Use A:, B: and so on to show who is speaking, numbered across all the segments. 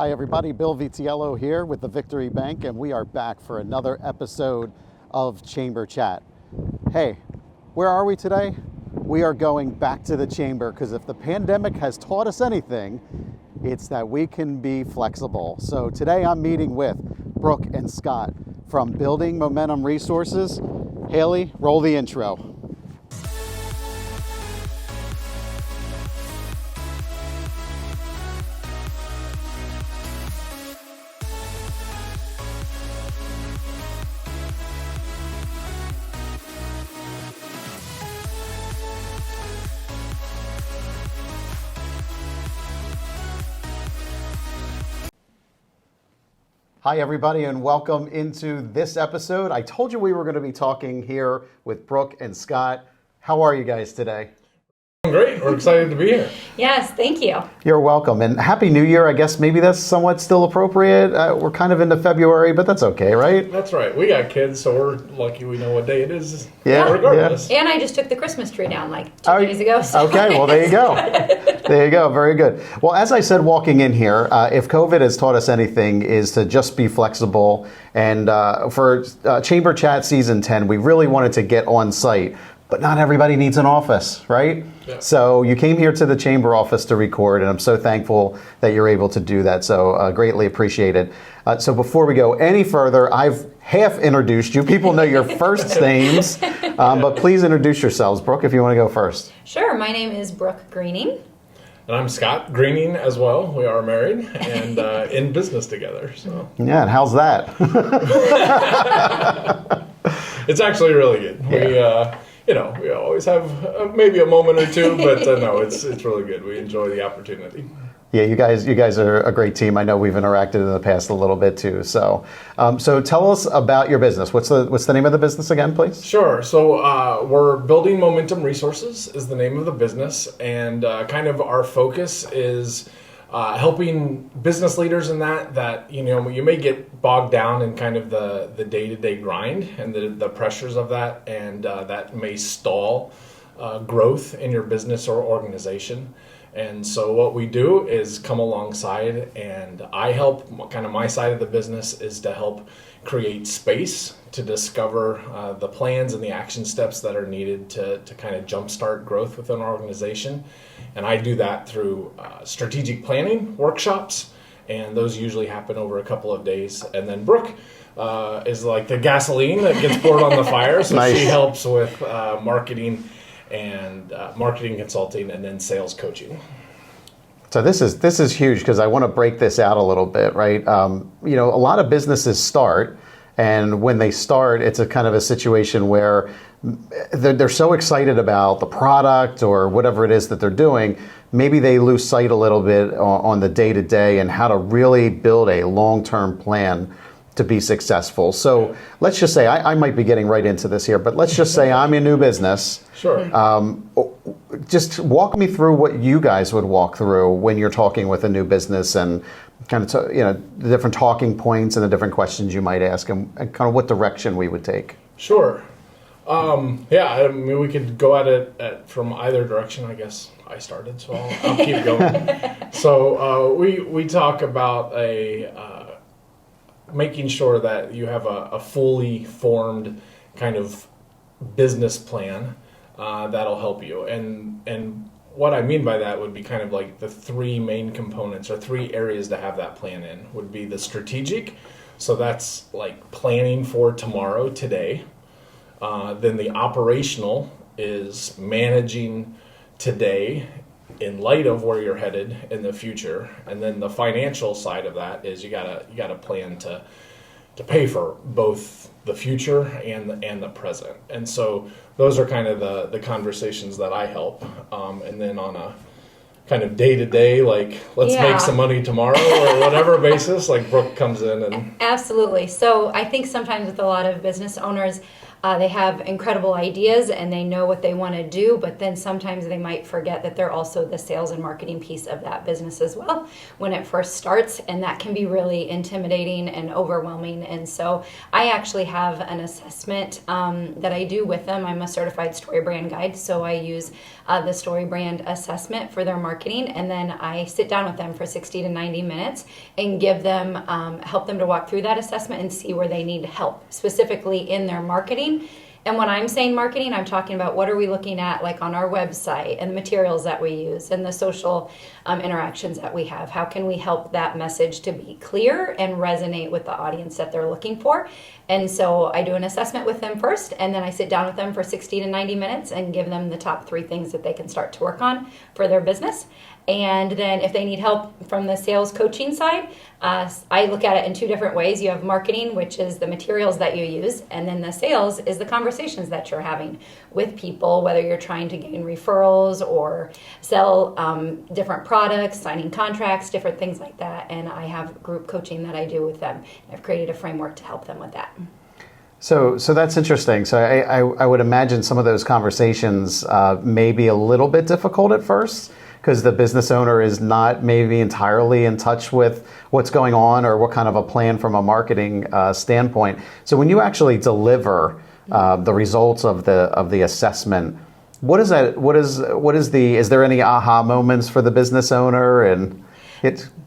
A: Hi everybody, Bill Vitiello here with the Victory Bank, and we are back for another episode of Chamber Chat. Hey, where are we today? We are going back to the chamber because if the pandemic has taught us anything, it's that we can be flexible. So today I'm meeting with Brooke and Scott from Building Momentum Resources. Haley, roll the intro. Hi everybody, and welcome into this episode. I told you we were going to be talking here with Brooke and Scott. How are you guys today?
B: Great. We're excited to be here.
C: Yes, thank you.
A: You're welcome. And Happy New Year. I guess maybe that's somewhat still appropriate. We're kind of into February, but that's okay, right?
B: That's right. We got kids, so we're lucky we know what day it is.
A: Yeah,
B: regardless.
C: And I just took the Christmas tree down like 2 days ago. So
A: Okay, well, there you go. There you go. Very good. Well, as I said walking in here, if COVID has taught us anything is to just be flexible. And for Chamber Chat Season 10, we really wanted to get on site. But not everybody needs an office, right? Yeah. So you came here to the Chamber office to record, and I'm so thankful that you're able to do that. So greatly appreciated. So before we go any further, I've half introduced you. People know your first names, but please introduce yourselves. Brooke, if you want to go first.
C: Sure. My name is Brooke Greening.
B: And I'm Scott Greening as well. We are married and in business together. So
A: yeah, and how's that?
B: It's actually really good. Yeah. We always have maybe a moment or two, but no, it's really good. We enjoy the opportunity.
A: Yeah, you guys are a great team. I know we've interacted in the past a little bit too. So, so tell us about your business. What's the name of the business again, please?
B: Sure. So we're Building Momentum Resources is the name of the business, and kind of our focus is helping business leaders in that you may get bogged down in kind of the day-to-day grind and the pressures of that, and that may stall growth in your business or organization. And so what we do is come alongside, and I help, kind of my side of the business is to help create space to discover the plans and the action steps that are needed to kind of jumpstart growth within an organization. And I do that through strategic planning workshops, and those usually happen over a couple of days. And then Brooke is like the gasoline that gets poured on the fire, so nice. She helps with marketing and marketing consulting, and then sales coaching.
A: So this is huge because I want to break this out a little bit, right? A lot of businesses start, and when they start, it's a kind of a situation where they're so excited about the product or whatever it is that they're doing, maybe they lose sight a little bit on the day-to-day and how to really build a long-term plan to be successful. So let's just say, I might be getting right into this here, but let's just say I'm a new business.
B: Sure.
A: Just walk me through what you guys would walk through when you're talking with a new business, and kind of the different talking points and the different questions you might ask, and kind of what direction we would take.
B: Sure. We could go at it from either direction. I guess I started, so I'll keep going. So we talk about making sure that you have a fully formed kind of business plan that'll help you. And what I mean by that would be kind of like the three main components or three areas to have that plan in would be the strategic. So that's like planning for tomorrow, today. Then the operational is managing today in light of where you're headed in the future. And then the financial side of that is you gotta plan to pay for both the future and the present. And so those are kind of the conversations that I help. And then on a kind of day-to-day, like let's make some money tomorrow or whatever basis, like Brooke comes in and...
C: Absolutely. So I think sometimes with a lot of business owners, They have incredible ideas and they know what they want to do, but then sometimes they might forget that they're also the sales and marketing piece of that business as well when it first starts, and that can be really intimidating and overwhelming. And so I actually have an assessment that I do with them. I'm a certified story brand guide, so I use the story brand assessment for their marketing, and then I sit down with them for 60 to 90 minutes and give them help them to walk through that assessment and see where they need help specifically in their marketing. And when I'm saying marketing, I'm talking about what are we looking at, like on our website and the materials that we use and the social interactions that we have. How can we help that message to be clear and resonate with the audience that they're looking for? And so I do an assessment with them first, and then I sit down with them for 60 to 90 minutes and give them the top 3 things that they can start to work on for their business. And then if they need help from the sales coaching side, I look at it in 2 different ways. You have marketing, which is the materials that you use, and then the sales is the conversations that you're having with people, whether you're trying to gain referrals or sell different products, signing contracts, different things like that. And I have group coaching that I do with them. I've created a framework to help them with that.
A: So that's interesting. So I would imagine some of those conversations may be a little bit difficult at first, because the business owner is not maybe entirely in touch with what's going on or what kind of a plan from a marketing standpoint. So when you actually deliver the results of the assessment, what is that? Is there any aha moments for the business owner? And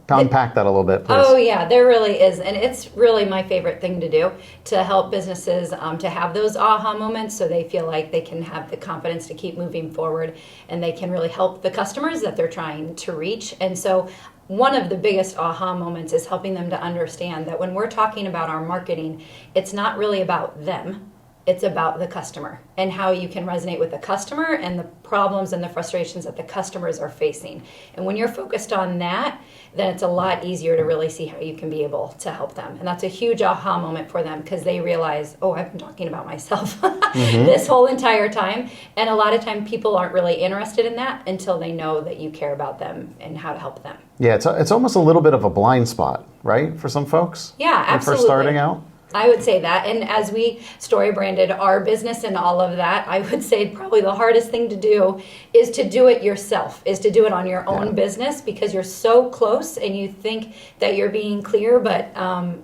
A: unpack that a little bit, please.
C: Oh yeah, there really is, and it's really my favorite thing to do, to help businesses to have those aha moments so they feel like they can have the confidence to keep moving forward and they can really help the customers that they're trying to reach. And so one of the biggest aha moments is helping them to understand that when we're talking about our marketing, it's not really about them. It's about the customer and how you can resonate with the customer and the problems and the frustrations that the customers are facing. And when you're focused on that, then it's a lot easier to really see how you can be able to help them. And that's a huge aha moment for them because they realize, oh, I've been talking about myself this whole entire time. And a lot of time people aren't really interested in that until they know that you care about them and how to help them.
A: Yeah, it's almost a little bit of a blind spot, right, for some folks?
C: Yeah, absolutely.
A: When first starting out?
C: I would say that. And as we story branded our business and all of that, I would say probably the hardest thing to do is to do it yourself, is to do it on your own business, because you're so close and you think that you're being clear, but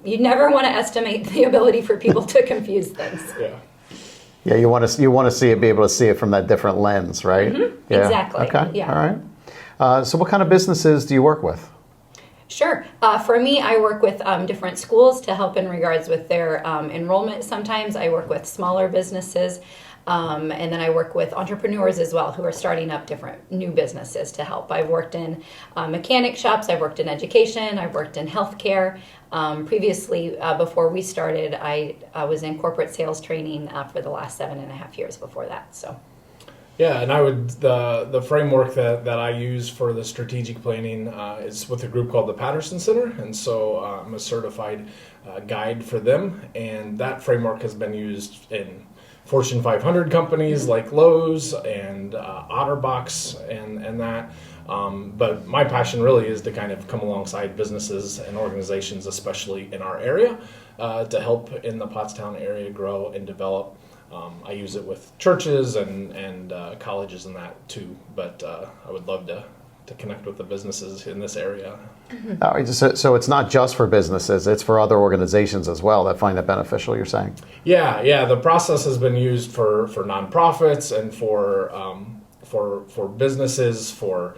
C: you never want to estimate the ability for people to confuse things.
A: Yeah, you want to see it, be able to see it from that different lens, right?
C: Mm-hmm. Yeah. Exactly.
A: Okay.
C: Yeah.
A: All right. So what kind of businesses do you work with?
C: Sure. For me, I work with different schools to help in regards with their enrollment. Sometimes I work with smaller businesses, and then I work with entrepreneurs as well who are starting up different new businesses to help. I've worked in mechanic shops, I've worked in education, I've worked in healthcare. Previously, before we started, I was in corporate sales training for the last 7.5 years before that. So.
B: Yeah, and the framework that I use for the strategic planning is with a group called the Patterson Center, and so I'm a certified guide for them, and that framework has been used in Fortune 500 companies like Lowe's and Otterbox and that. But my passion really is to kind of come alongside businesses and organizations, especially in our area, to help in the Pottstown area grow and develop. I use it with churches and colleges and that too, but I would love to connect with the businesses in this area.
A: So it's not just for businesses, it's for other organizations as well that find it beneficial, you're saying?
B: Yeah. The process has been used for nonprofits and for businesses, for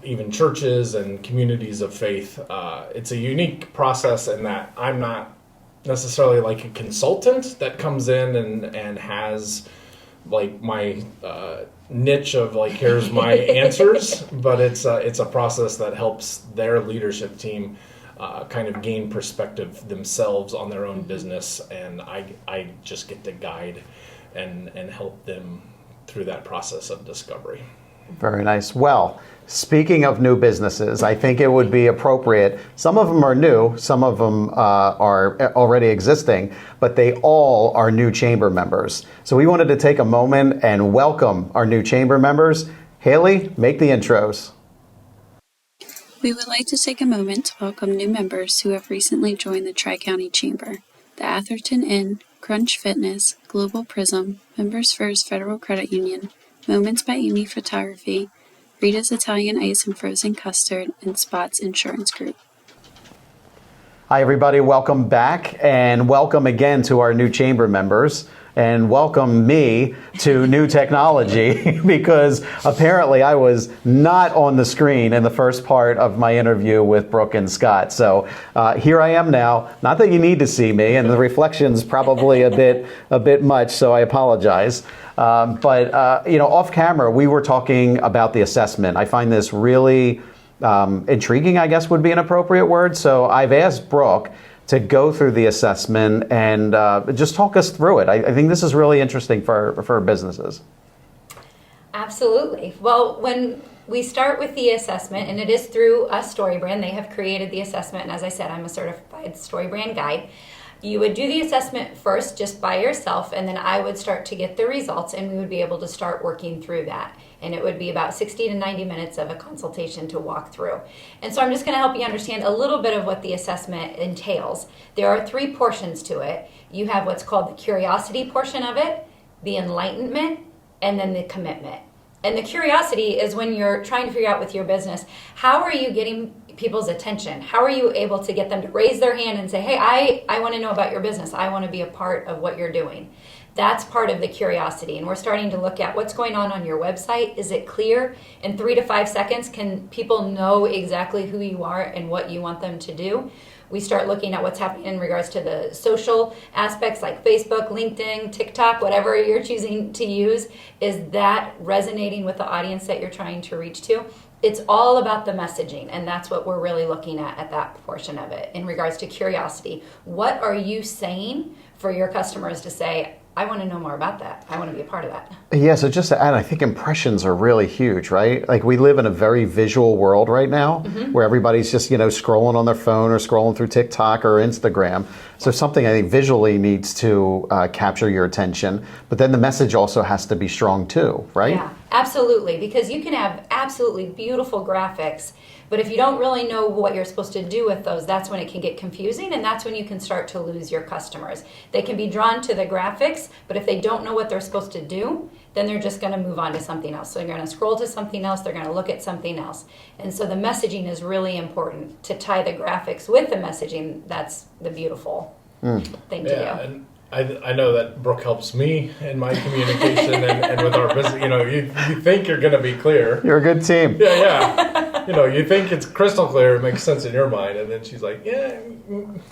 B: even churches and communities of faith. It's a unique process in that I'm not necessarily like a consultant that comes in and has like my niche of like here's my answers, but it's a process that helps their leadership team kind of gain perspective themselves on their own business, and I just get to guide and help them through that process of discovery.
A: Very nice. Well, speaking of new businesses, I think it would be appropriate. Some of them are new, some of them are already existing, but they all are new chamber members. So we wanted to take a moment and welcome our new chamber members. Haley, make the intros.
D: We would like to take a moment to welcome new members who have recently joined the Tri-County Chamber: the Atherton Inn, Crunch Fitness, Global Prism, Members First Federal Credit Union, Moments by Amy Photography, Rita's Italian Ice and Frozen Custard, and Spots Insurance Group.
A: Hi, everybody. Welcome back, and welcome again to our new chamber members. And welcome me to new technology because apparently I was not on the screen in the first part of my interview with Brooke and Scott. So here I am now. Not that you need to see me, and the reflection's probably a bit much, so I apologize. But off camera, we were talking about the assessment. I find this really intriguing, I guess would be an appropriate word. So I've asked Brooke to go through the assessment and just talk us through it. I think this is really interesting for businesses.
C: Absolutely. Well, when we start with the assessment, and it is through a StoryBrand, they have created the assessment, and as I said, I'm a certified StoryBrand guide. You would do the assessment first just by yourself, and then I would start to get the results, and we would be able to start working through that. And it would be about 60 to 90 minutes of a consultation to walk through. And so I'm just going to help you understand a little bit of what the assessment entails. There are 3 portions to it. You have what's called the curiosity portion of it, the enlightenment, and then the commitment. And the curiosity is when you're trying to figure out with your business, how are you getting people's attention? How are you able to get them to raise their hand and say, hey, I want to know about your business. I want to be a part of what you're doing. That's part of the curiosity. And we're starting to look at what's going on your website. Is it clear? In 3 to 5 seconds, can people know exactly who you are and what you want them to do? We start looking at what's happening in regards to the social aspects like Facebook, LinkedIn, TikTok, whatever you're choosing to use. Is that resonating with the audience that you're trying to reach to? It's all about the messaging, and that's what we're really looking at that portion of it in regards to curiosity. What are you saying for your customers to say, I want to know more about that. I want to be a part of that.
A: Yeah, so just to add, I think impressions are really huge, right? Like we live in a very visual world right now where everybody's just, scrolling on their phone or scrolling through TikTok or Instagram. So something I think visually needs to capture your attention, but then the message also has to be strong too, right?
C: Yeah, absolutely, because you can have absolutely beautiful graphics, but if you don't really know what you're supposed to do with those, that's when it can get confusing, and that's when you can start to lose your customers. They can be drawn to the graphics, but if they don't know what they're supposed to do, then they're just going to move on to something else. So they're going to scroll to something else, they're going to look at something else. And so the messaging is really important to tie the graphics with the messaging. That's the beautiful thing to do.
B: And I know that Brooke helps me in my communication and with our business. You think you're going to be clear.
A: You're a good team.
B: Yeah. You think it's crystal clear, it makes sense in your mind, and then she's like, "Yeah,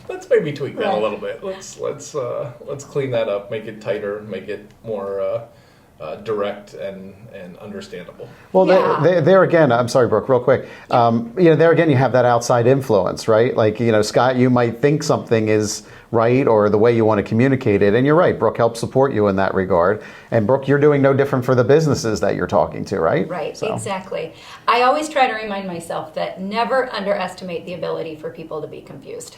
B: let's maybe tweak that a little bit. Let's clean that up, make it tighter, make it more direct and understandable."
A: Well,
C: Yeah.
A: there again, I'm sorry, Brooke, real quick. There again, you have that outside influence, right? Like, Scott, you might think something is right or the way you want to communicate it. And you're right, Brooke helps support you in that regard. And Brooke, you're doing no different for the businesses that you're talking to, right?
C: Right, so. Exactly. I always try to remind myself that never underestimate the ability for people to be confused.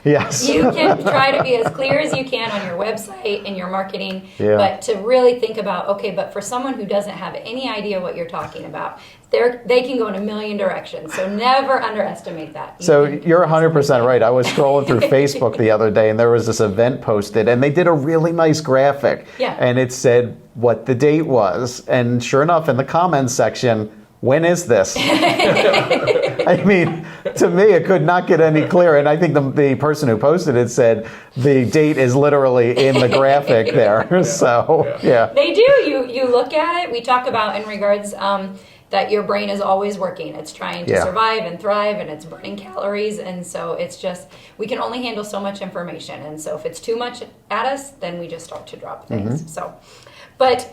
A: Yes.
C: You can try to be as clear as you can on your website and your marketing,
A: Yeah.
C: but to really think about, okay, but for someone who doesn't have any idea what you're talking about, they can go in a million directions. So never underestimate that.
A: So you're 100% right. I was scrolling through Facebook the other day, and there was this event posted, and they did a really nice graphic.
C: Yeah.
A: And it said what the date was. And sure enough, in the comments section, when is this? I mean, to me, it could not get any clearer. And I think the person who posted it said the date is literally in the graphic there.
B: Yeah.
A: So, yeah.
C: They do. You look at it. We talk about in regards that your brain is always working. It's trying to survive and thrive, and it's burning calories. And so it's just, we can only handle so much information. And so if it's too much at us, then we just start to drop things. So. But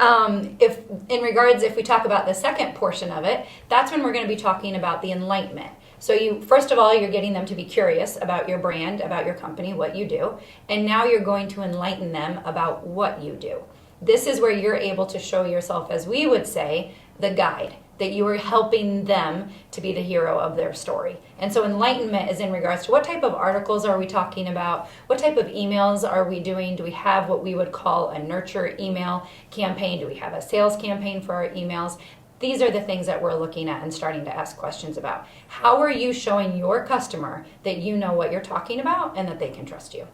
C: if we talk about the second portion of it, that's when we're going to be talking about the enlightenment. So first of all, you're getting them to be curious about your brand, about your company, what you do. And now you're going to enlighten them about what you do. This is where you're able to show yourself, as we would say, the guide, that you are helping them to be the hero of their story. And so enlightenment is in regards to what type of articles are we talking about? What type of emails are we doing? Do we have what we would call a nurture email campaign? Do we have a sales campaign for our emails? these are the things that we're looking at and starting to ask questions about. How are you showing your customer that you know what you're talking about and that they can trust you?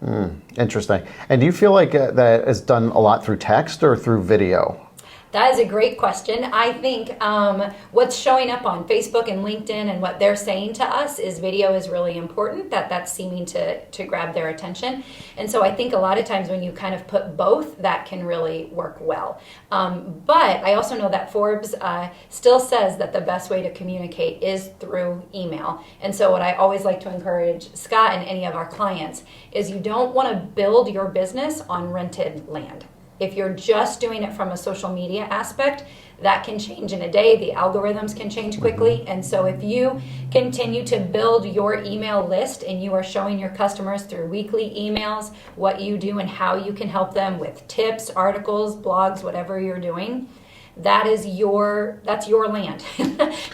A: Interesting. And do you feel like that is done a lot through text or through video?
C: That is a great question. I think what's showing up on Facebook and LinkedIn and what they're saying to us is video is really important, that's seeming to grab their attention. And so I think a lot of times when you kind of put both, that can really work well. But I also know that Forbes still says that the best way to communicate is through email. And so what I always like to encourage Scott and any of our clients is you don't want to build your business on rented land. If you're just doing it from a social media aspect, that can change in a day. The algorithms can change quickly. And so if you continue to build your email list and you are showing your customers through weekly emails what you do and how you can help them with tips, articles, blogs, whatever you're doing, that's your land.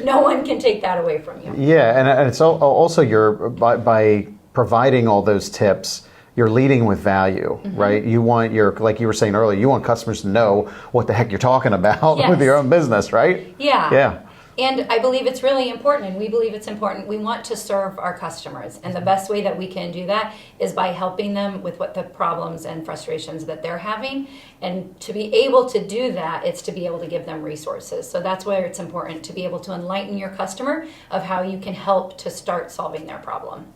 C: No one can take that away from you.
A: Yeah, and it's also by providing all those tips, you're leading with value, right? You want like you were saying earlier, you want customers to know what the heck you're talking about with your own business, right?
C: Yeah.
A: Yeah.
C: And I believe it's really important, and we believe it's important. We want to serve our customers, and the best way that we can do that is by helping them with what the problems and frustrations that they're having. And to be able to do that, it's to be able to give them resources. So that's where it's important to be able to enlighten your customer of how you can help to start solving their problem.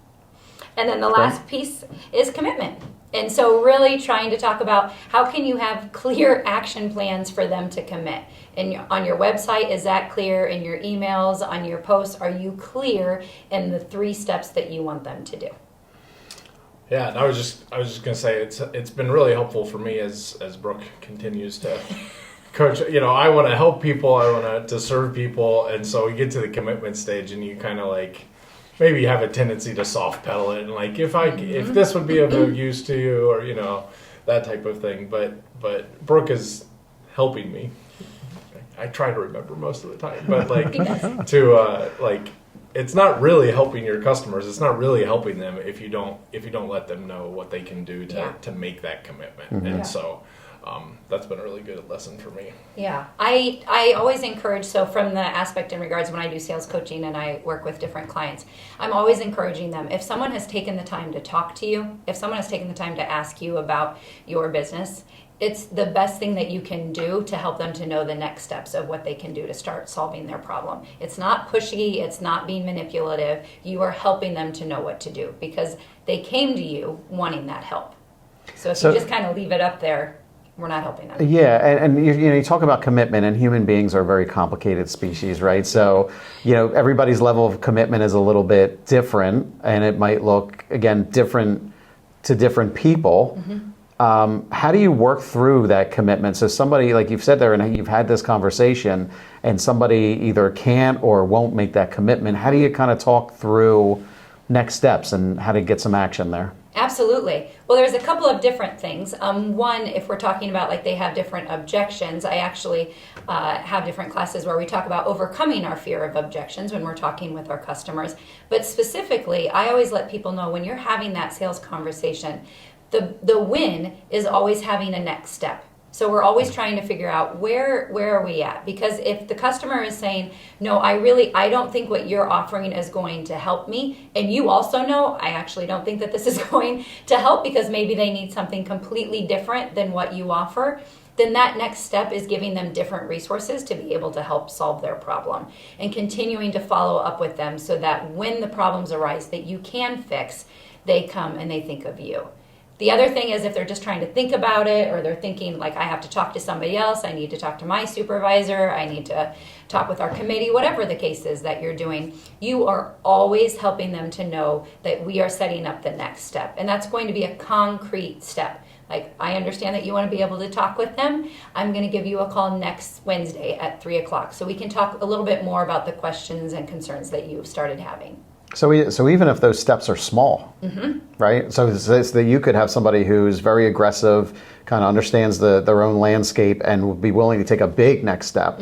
C: And then the last piece is commitment. And so really trying to talk about how can you have clear action plans for them to commit. And on your website, is that clear? In your emails, on your posts, are you clear in the 3 steps that you want them to do?
B: Yeah, and I was just gonna say it's been really helpful for me as Brooke continues to coach. I want to help people, I want to serve people, and so we get to the commitment stage, and you kind of like maybe have a tendency to soft pedal it and like if this would be of no use to you or that type of thing. But Brooke is helping me. I try to remember most of the time, but it's not really helping your customers. It's not really helping them if you don't let them know what they can do to make that commitment. And so that's been a really good lesson for me.
C: Yeah, I always encourage, so from the aspect in regards when I do sales coaching and I work with different clients, I'm always encouraging them, if someone has taken the time to talk to you, if someone has taken the time to ask you about your business, it's the best thing that you can do to help them to know the next steps of what they can do to start solving their problem. It's not pushy, it's not being manipulative, you are helping them to know what to do because they came to you wanting that help. So if you just kind of leave it up there, we're not helping them.
A: Yeah, and you talk about commitment, and human beings are a very complicated species, right? So, everybody's level of commitment is a little bit different, and it might look, again, different to different people. How do you work through that commitment? So somebody, like you've said there, and you've had this conversation, and somebody either can't or won't make that commitment. How do you kind of talk through next steps and how to get some action there?
C: Absolutely. Well, there's a couple of different things. One, if we're talking about like they have different objections, I actually have different classes where we talk about overcoming our fear of objections when we're talking with our customers. But specifically, I always let people know when you're having that sales conversation, the win is always having a next step. So we're always trying to figure out where are we at? Because if the customer is saying, no, I don't think what you're offering is going to help me, and you also know, I actually don't think that this is going to help because maybe they need something completely different than what you offer, then that next step is giving them different resources to be able to help solve their problem and continuing to follow up with them so that when the problems arise that you can fix, they come and they think of you. The other thing is if they're just trying to think about it or they're thinking like I have to talk to somebody else, I need to talk to my supervisor, I need to talk with our committee, whatever the case is that you're doing, you are always helping them to know that we are setting up the next step. And that's going to be a concrete step. Like, I understand that you want to be able to talk with them. I'm going to give you a call next Wednesday at 3 o'clock so we can talk a little bit more about the questions and concerns that you've started having.
A: So even if those steps are small, right? So it's that you could have somebody who's very aggressive, kind of understands their own landscape and would be willing to take a big next step.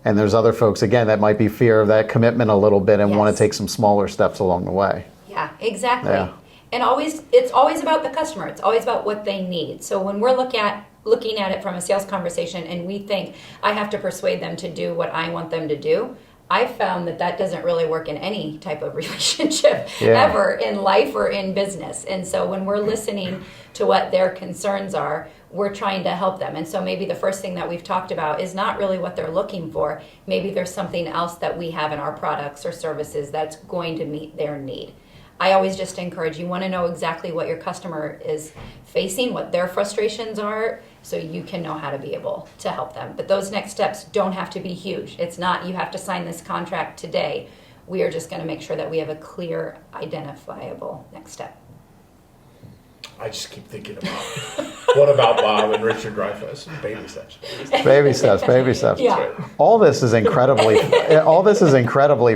A: And there's other folks, again, that might be fear of that commitment a little bit and want to take some smaller steps along the way.
C: Yeah, exactly.
A: Yeah.
C: And it's always about the customer. It's always about what they need. So when we're looking at looking at it from a sales conversation and we think I have to persuade them to do what I want them to do, I've found that doesn't really work in any type of relationship ever in life or in business. And so when we're listening to what their concerns are, we're trying to help them. And so maybe the first thing that we've talked about is not really what they're looking for. Maybe there's something else that we have in our products or services that's going to meet their need. I always just encourage, you want to know exactly what your customer is facing, what their frustrations are, so you can know how to be able to help them. But those next steps don't have to be huge. It's not you have to sign this contract today. We are just going to make sure that we have a clear, identifiable next step.
B: I just keep thinking about what about Bob and Richard Dreyfuss? Baby steps.
A: Baby steps, baby steps.
C: Yeah.
A: All this is incredibly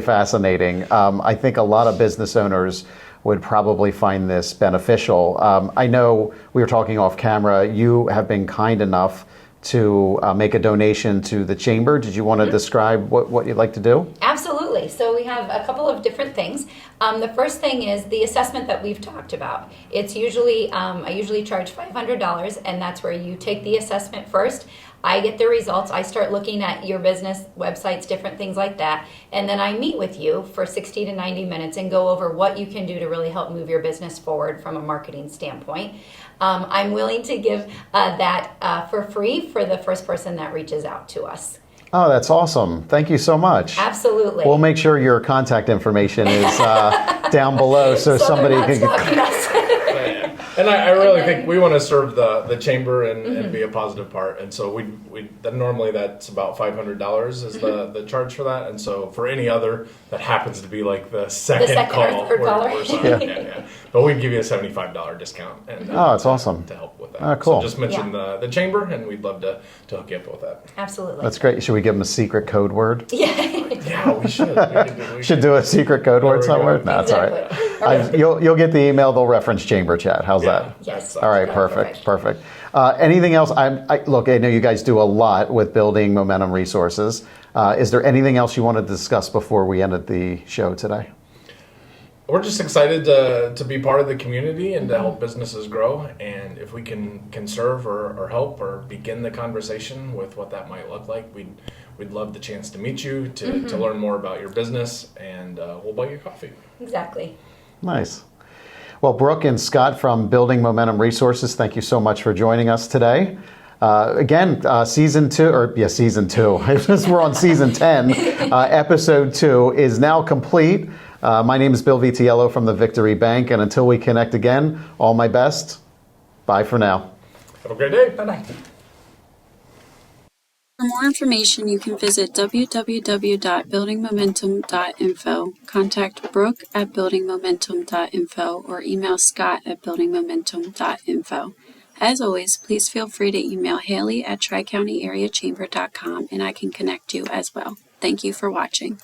A: fascinating. I think a lot of business owners would probably find this beneficial. I know we were talking off camera. You have been kind enough to make a donation to the chamber. Did you want to describe what you'd like to do?
C: Absolutely. So we have a couple of different things. The first thing is the assessment that we've talked about. It's usually, I usually charge $500, and that's where you take the assessment first. I get the results. I start looking at your business websites, different things like that. And then I meet with you for 60 to 90 minutes and go over what you can do to really help move your business forward from a marketing standpoint. I'm willing to give that for free for the first person that reaches out to us.
A: Oh, that's awesome. Thank you so much.
C: Absolutely.
A: We'll make sure your contact information is down below so somebody can...
B: And I really think we want to serve the chamber and be a positive part. And so normally that's about $500 is the charge for that. And so for any other that happens to be like the second call,
C: or third caller.
B: we're sorry. Yeah. But we'd give you a $75 discount. And,
A: oh, it's awesome.
B: To help with that.
A: Oh, cool.
B: So just mention the chamber and we'd love to hook you up with that.
C: Absolutely.
A: That's great. Should we give them a secret code word?
B: Yeah, we should. We
A: should do a secret code word somewhere? No, that's
C: exactly.
A: all right. You'll get the email. They'll reference chamber chat. How's that?
C: Yes.
A: All right, perfect. Anything else? Look, I know you guys do a lot with building momentum resources. Is there anything else you want to discuss before we ended the show today?
B: We're just excited to be part of the community and to help businesses grow. And if we can serve or help or begin the conversation with what that might look like, we'd love the chance to meet you, to learn more about your business, and we'll buy you coffee.
C: Exactly.
A: Nice. Well, Brooke and Scott from Building Momentum Resources, thank you so much for joining us today. Again, season 2, we're on season 10, episode 2 is now complete. My name is Bill Vitiello from the Victory Bank, and until we connect again, all my best. Bye for now.
B: Have a great day.
C: Bye-bye.
D: For more information, you can visit www.buildingmomentum.info, contact Brooke at buildingmomentum.info, or email Scott at buildingmomentum.info. As always, please feel free to email Haley at tricountyareachamber.com, and I can connect you as well. Thank you for watching.